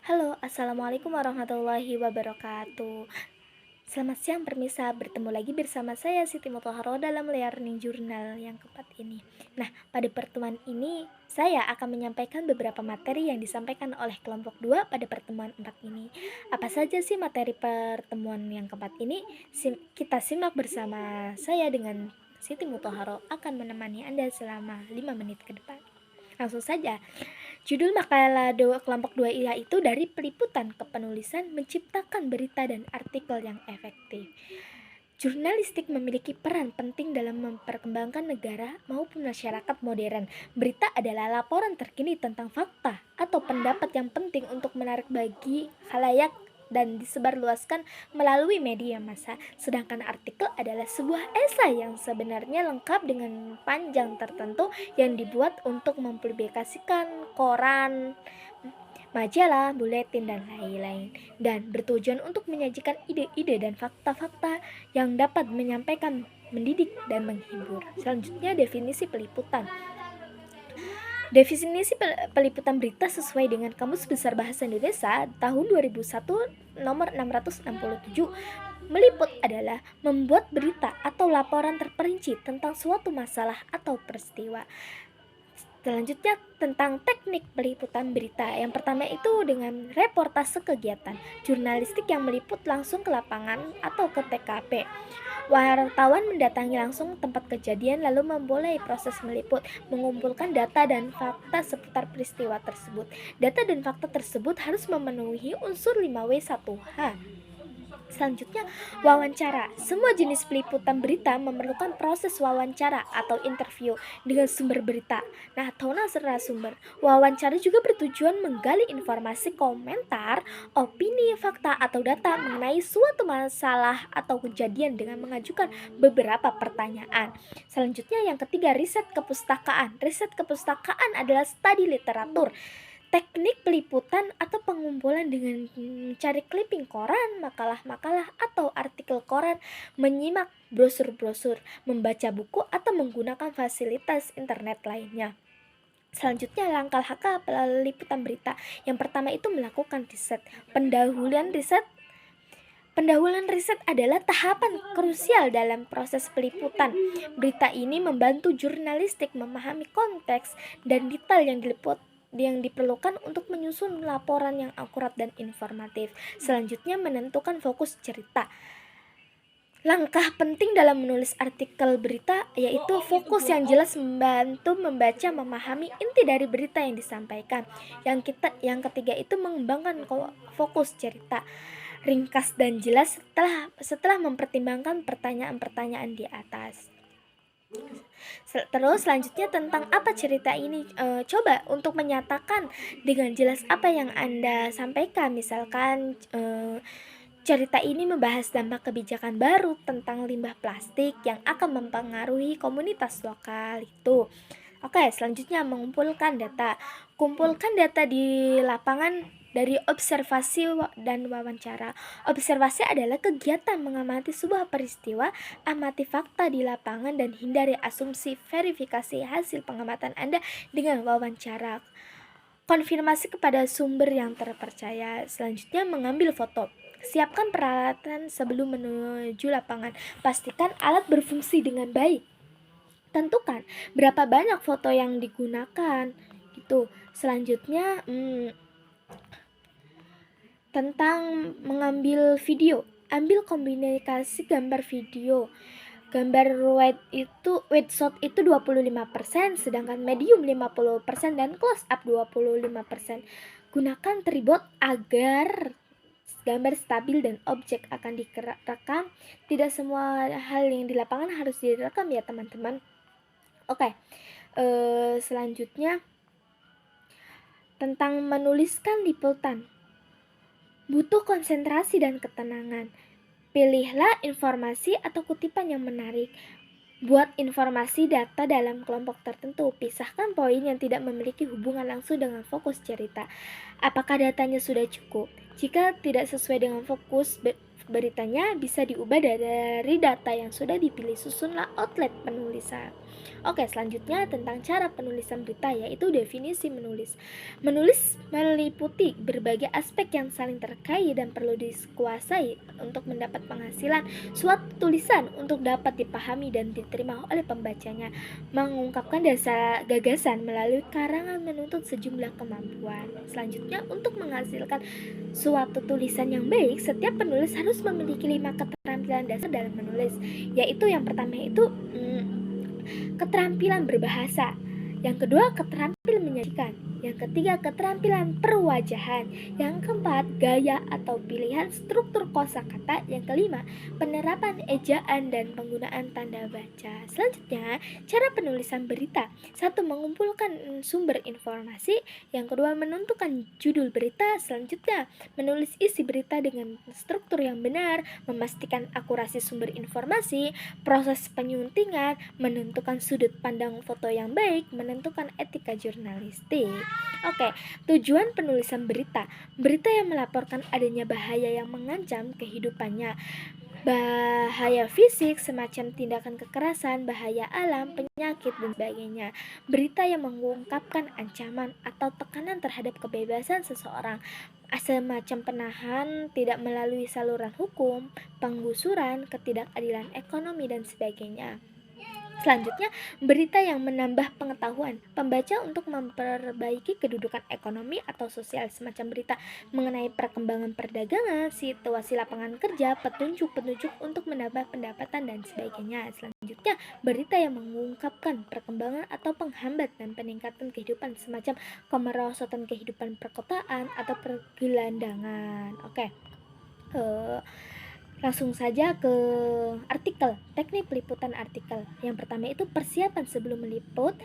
Halo, Assalamualaikum warahmatullahi wabarakatuh. Selamat siang permisa, bertemu lagi bersama saya Siti Mutaharo dalam Learning Journal yang keempat ini. Nah, pada pertemuan ini saya akan menyampaikan beberapa materi yang disampaikan oleh kelompok 2 pada pertemuan 4 ini. Apa saja sih materi pertemuan yang keempat ini? Kita simak bersama saya dengan Siti Mutaharo akan menemani Anda selama 5 menit ke depan. Langsung saja. Judul makalah kelompok 2 yaitu dari peliputan ke penulisan menciptakan berita dan artikel yang efektif. Jurnalistik memiliki peran penting dalam memperkembangkan negara maupun masyarakat modern. Berita adalah laporan terkini tentang fakta atau pendapat yang penting untuk menarik bagi khalayak dan disebarluaskan melalui media massa. Sedangkan artikel adalah sebuah esai yang sebenarnya lengkap dengan panjang tertentu yang dibuat untuk mempublikasikan koran, majalah, buletin, dan lain-lain, dan bertujuan untuk menyajikan ide-ide dan fakta-fakta yang dapat menyampaikan, mendidik, dan menghibur. Selanjutnya, definisi peliputan. Definisi peliputan berita sesuai dengan Kamus Besar Bahasa Indonesia tahun 2001 nomor 667. Meliput adalah membuat berita atau laporan terperinci tentang suatu masalah atau peristiwa. Selanjutnya tentang teknik peliputan berita. Yang pertama itu dengan reportase kegiatan jurnalistik yang meliput langsung ke lapangan atau ke TKP. Wartawan mendatangi langsung tempat kejadian lalu memulai proses meliput, mengumpulkan data dan fakta seputar peristiwa tersebut. Data dan fakta tersebut harus memenuhi unsur 5W1H. Selanjutnya, wawancara. Semua jenis peliputan berita memerlukan proses wawancara atau interview dengan sumber berita. Nah, atau narasumber. Wawancara juga bertujuan menggali informasi, komentar, opini, fakta, atau data mengenai suatu masalah atau kejadian dengan mengajukan beberapa pertanyaan. Selanjutnya, yang ketiga, riset kepustakaan. Riset kepustakaan adalah studi literatur. Teknik peliputan atau pengumpulan dengan mencari clipping koran, makalah-makalah atau artikel koran, menyimak brosur-brosur, membaca buku atau menggunakan fasilitas internet lainnya. Selanjutnya, langkah-langkah peliputan berita. Yang pertama itu melakukan riset. Pendahuluan riset adalah tahapan krusial dalam proses peliputan. Berita ini membantu jurnalistik memahami konteks dan detail yang diperlukan untuk menyusun laporan yang akurat dan informatif. Selanjutnya, menentukan fokus cerita. Langkah penting dalam menulis artikel berita yaitu fokus yang jelas membantu membaca memahami inti dari berita yang disampaikan. Yang ketiga itu mengembangkan fokus cerita. Ringkas dan jelas setelah mempertimbangkan pertanyaan-pertanyaan di atas. Terus selanjutnya tentang apa cerita ini, coba untuk menyatakan dengan jelas apa yang Anda sampaikan. Misalkan cerita ini membahas dampak kebijakan baru tentang limbah plastik yang akan mempengaruhi komunitas lokal itu. Oke, selanjutnya mengumpulkan data. Kumpulkan data di lapangan dari observasi dan wawancara. Observasi adalah kegiatan mengamati sebuah peristiwa, amati fakta di lapangan dan hindari asumsi. Verifikasi hasil pengamatan Anda dengan wawancara. Konfirmasi kepada sumber yang terpercaya. Selanjutnya mengambil foto. Siapkan peralatan sebelum menuju lapangan. Pastikan alat berfungsi dengan baik. Tentukan berapa banyak foto yang digunakan gitu. Selanjutnya tentang mengambil video. Ambil kombinasi gambar video. Gambar wide shot itu 25%, sedangkan medium 50% dan close up 25%. Gunakan tripod agar gambar stabil dan objek akan direkam. Tidak semua hal yang di lapangan harus direkam ya teman-teman. Oke, selanjutnya tentang menuliskan liputan. Butuh konsentrasi dan ketenangan. Pilihlah informasi atau kutipan yang menarik. Buat informasi data dalam kelompok tertentu. Pisahkan poin yang tidak memiliki hubungan langsung dengan fokus cerita. Apakah datanya sudah cukup? Jika tidak sesuai dengan fokus beritanya, bisa diubah dari data yang sudah dipilih. Susunlah outlet penulisan. Oke, selanjutnya tentang cara penulisan berita, yaitu definisi menulis. Menulis meliputi berbagai aspek yang saling terkait dan perlu dikuasai untuk mendapat penghasilan. Suatu tulisan untuk dapat dipahami dan diterima oleh pembacanya, mengungkapkan dasar gagasan melalui karangan menuntut sejumlah kemampuan. Selanjutnya, untuk menghasilkan suatu tulisan yang baik, setiap penulis harus memiliki 5 keterampilan dasar dalam menulis, yaitu yang pertama itu keterampilan berbahasa, yang kedua keterampilan menyajikan, yang ketiga keterampilan perwajahan, yang keempat gaya atau pilihan struktur kosakata, yang kelima penerapan ejaan dan penggunaan tanda baca. Selanjutnya, cara penulisan berita. Satu, mengumpulkan sumber informasi, yang kedua menentukan judul berita, selanjutnya menulis isi berita dengan struktur yang benar, memastikan akurasi sumber informasi, proses penyuntingan, menentukan sudut pandang foto yang baik, menentukan etika jurnalistik. Oke, tujuan penulisan berita. Berita yang melaporkan adanya bahaya yang mengancam kehidupannya, bahaya fisik semacam tindakan kekerasan, bahaya alam, penyakit, dan sebagainya. Berita yang mengungkapkan ancaman atau tekanan terhadap kebebasan seseorang, semacam penahan tidak melalui saluran hukum, penggusuran, ketidakadilan ekonomi, dan sebagainya. Selanjutnya, berita yang menambah pengetahuan pembaca untuk memperbaiki kedudukan ekonomi atau sosial, semacam berita mengenai perkembangan perdagangan, situasi lapangan kerja, petunjuk-petunjuk untuk menambah pendapatan, dan sebagainya. Selanjutnya, berita yang mengungkapkan perkembangan atau penghambat dan peningkatan kehidupan, semacam kemerosotan kehidupan perkotaan atau pergelandangan. Oke. Langsung saja ke artikel, teknik peliputan artikel. Yang pertama itu persiapan sebelum meliput.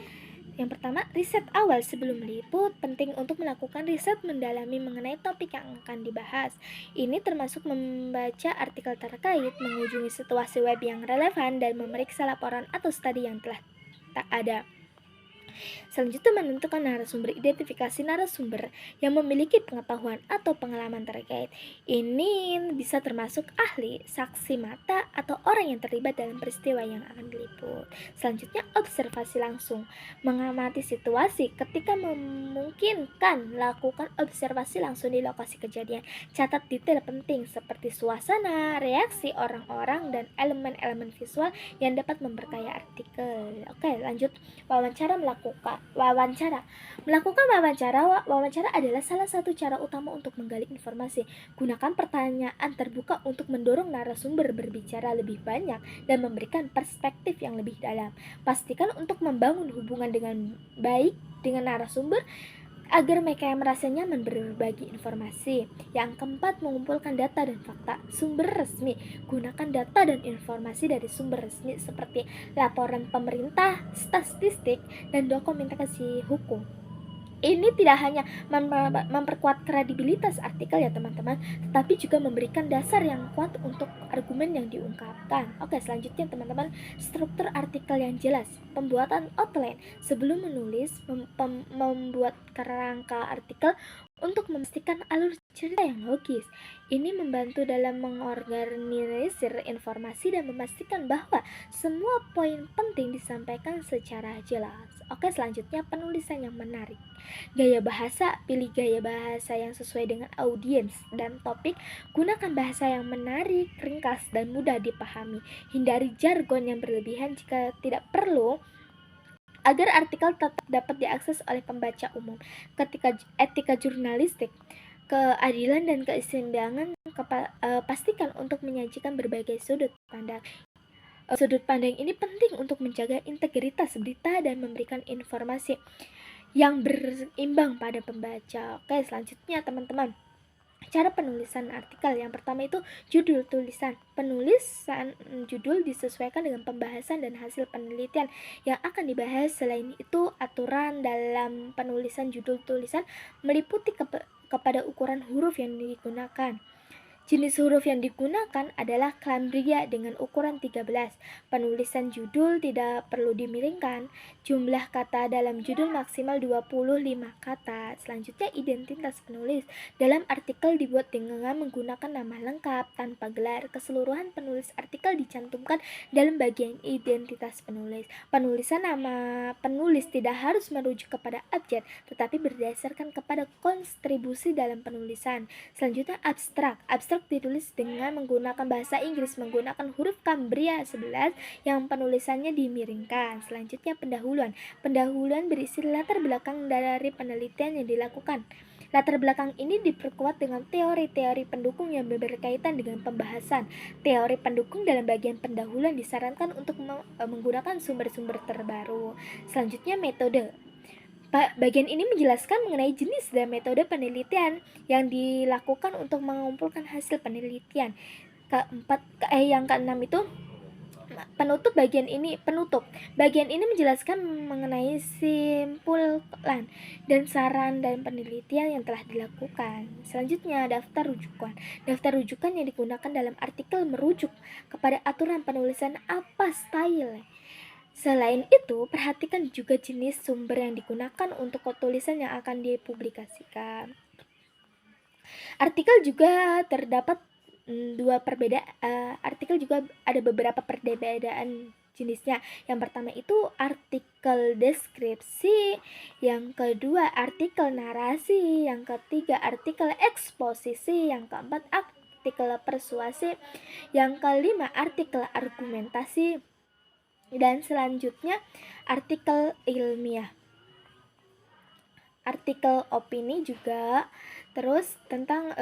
Yang pertama, riset awal sebelum meliput. Penting untuk melakukan riset mendalami mengenai topik yang akan dibahas. Ini termasuk membaca artikel terkait, mengunjungi situasi web yang relevan, dan memeriksa laporan atau studi yang telah tak ada. Selanjutnya, menentukan narasumber. Identifikasi narasumber yang memiliki pengetahuan atau pengalaman terkait. Ini bisa termasuk ahli, saksi mata, atau orang yang terlibat dalam peristiwa yang akan diliput. Selanjutnya, observasi langsung. Mengamati situasi. Ketika memungkinkan, lakukan observasi langsung di lokasi kejadian. Catat detail penting seperti suasana, reaksi orang-orang, dan elemen-elemen visual yang dapat memperkaya artikel. Oke, lanjut. Melakukan wawancara adalah salah satu cara utama untuk menggali informasi. Gunakan pertanyaan terbuka untuk mendorong narasumber berbicara lebih banyak dan memberikan perspektif yang lebih dalam. Pastikan untuk membangun hubungan dengan baik dengan narasumber agar mereka merasa nyaman berbagi informasi. Yang keempat, mengumpulkan data dan fakta. Sumber resmi. Gunakan data dan informasi dari sumber resmi seperti laporan pemerintah, statistik, dan dokumentasi hukum. Ini tidak hanya memperkuat kredibilitas artikel ya teman-teman, tetapi juga memberikan dasar yang kuat untuk argumen yang diungkapkan. Oke, selanjutnya teman-teman, struktur artikel yang jelas. Pembuatan outline. Sebelum menulis, membuat kerangka artikel untuk memastikan alur cerita yang logis. Ini membantu dalam mengorganisir informasi dan memastikan bahwa semua poin penting disampaikan secara jelas. Oke, selanjutnya penulisan yang menarik. Gaya bahasa. Pilih gaya bahasa yang sesuai dengan audiens dan topik. Gunakan bahasa yang menarik, ringkas, dan mudah dipahami. Hindari jargon yang berlebihan jika tidak perlu, agar artikel tetap dapat diakses oleh pembaca umum. Etika jurnalistik. Keadilan dan keseimbangan. Pastikan untuk menyajikan berbagai sudut pandang. Sudut pandang ini penting untuk menjaga integritas berita dan memberikan informasi yang berimbang pada pembaca. Oke, selanjutnya teman-teman, cara penulisan artikel. Yang pertama itu judul tulisan. Penulisan judul disesuaikan dengan pembahasan dan hasil penelitian yang akan dibahas. Selain itu, aturan dalam penulisan judul tulisan meliputi kepada ukuran huruf yang digunakan, Jenis huruf yang digunakan adalah Cambria dengan ukuran 13. Penulisan judul tidak perlu dimiringkan. Jumlah kata dalam judul maksimal 25 kata. Selanjutnya identitas penulis. Dalam artikel dibuat dengan menggunakan nama lengkap tanpa gelar. Keseluruhan penulis artikel dicantumkan dalam bagian identitas penulis. Penulisan nama penulis tidak harus merujuk kepada abjad, tetapi berdasarkan kepada kontribusi dalam penulisan. Selanjutnya abstrak. Abstrak ditulis dengan menggunakan bahasa Inggris menggunakan huruf Cambria 11 yang penulisannya dimiringkan. Selanjutnya pendahuluan. Pendahuluan berisi latar belakang dari penelitian yang dilakukan. Latar belakang ini diperkuat dengan teori-teori pendukung yang berkaitan dengan pembahasan. Teori pendukung dalam bagian pendahuluan disarankan untuk menggunakan sumber-sumber terbaru. Selanjutnya metode. Bagian ini menjelaskan mengenai jenis dan metode penelitian yang dilakukan untuk mengumpulkan hasil penelitian. Yang keenam itu penutup. Bagian ini menjelaskan mengenai simpulan dan saran dan penelitian yang telah dilakukan. Selanjutnya daftar rujukan. Daftar rujukan yang digunakan dalam artikel merujuk kepada aturan penulisan apa style. Selain itu, perhatikan juga jenis sumber yang digunakan untuk tulisan yang akan dipublikasikan. Artikel juga terdapat artikel juga ada beberapa perbedaan jenisnya. Yang pertama itu artikel deskripsi, yang kedua artikel narasi, yang ketiga artikel eksposisi, yang keempat artikel persuasi, yang kelima artikel argumentasi, dan selanjutnya artikel ilmiah, artikel opini juga. Terus tentang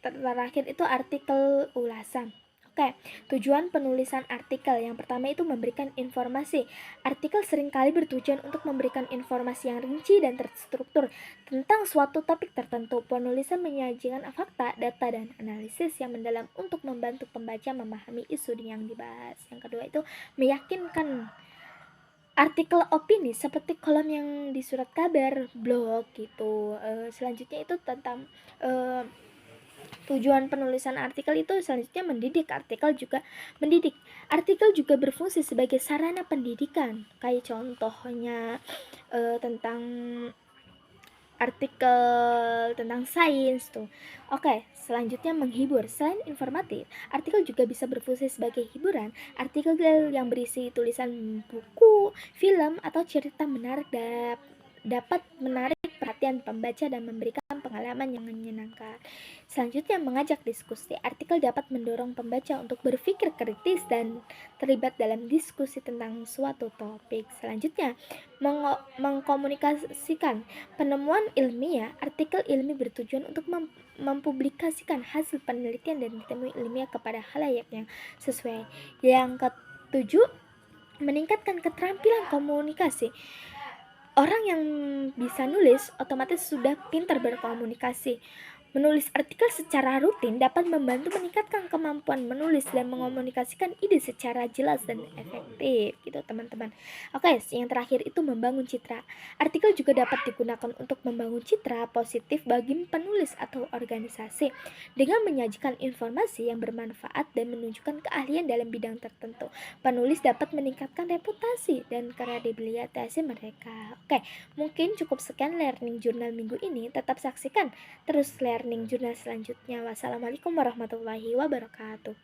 terakhir itu artikel ulasan. Oke, tujuan penulisan artikel yang pertama itu memberikan informasi. Artikel seringkali bertujuan untuk memberikan informasi yang rinci dan terstruktur tentang suatu topik tertentu. Penulisan menyajikan fakta, data, dan analisis yang mendalam untuk membantu pembaca memahami isu yang dibahas. Yang kedua itu meyakinkan. Artikel opini seperti kolom yang di surat kabar, blog gitu. Selanjutnya itu tentang tujuan penulisan artikel itu selanjutnya mendidik. Artikel juga berfungsi sebagai sarana pendidikan. Kayak contohnya tentang artikel tentang sains tuh. Oke, selanjutnya menghibur. Selain informatif, artikel juga bisa berfungsi sebagai hiburan. Artikel yang berisi tulisan buku, film, atau cerita menarik dapat menarik perhatian pembaca dan memberikan pengalaman yang menyenangkan. Selanjutnya mengajak diskusi. Artikel dapat mendorong pembaca untuk berpikir kritis dan terlibat dalam diskusi tentang suatu topik. Selanjutnya mengkomunikasikan penemuan ilmiah. Artikel ilmiah bertujuan untuk mempublikasikan hasil penelitian dan ditemui ilmiah kepada khalayak yang sesuai. Yang ketujuh, meningkatkan keterampilan komunikasi. Orang yang bisa nulis otomatis sudah pintar berkomunikasi. Menulis artikel secara rutin dapat membantu meningkatkan kemampuan menulis dan mengomunikasikan ide secara jelas dan efektif gitu teman-teman. Oke, yang terakhir itu membangun citra. Artikel juga dapat digunakan untuk membangun citra positif bagi penulis atau organisasi dengan menyajikan informasi yang bermanfaat dan menunjukkan keahlian dalam bidang tertentu. Penulis dapat meningkatkan reputasi dan kredibilitas mereka. Oke, mungkin cukup sekian learning jurnal minggu ini. Tetap saksikan terus learning jurnal selanjutnya. Wassalamualaikum warahmatullahi wabarakatuh.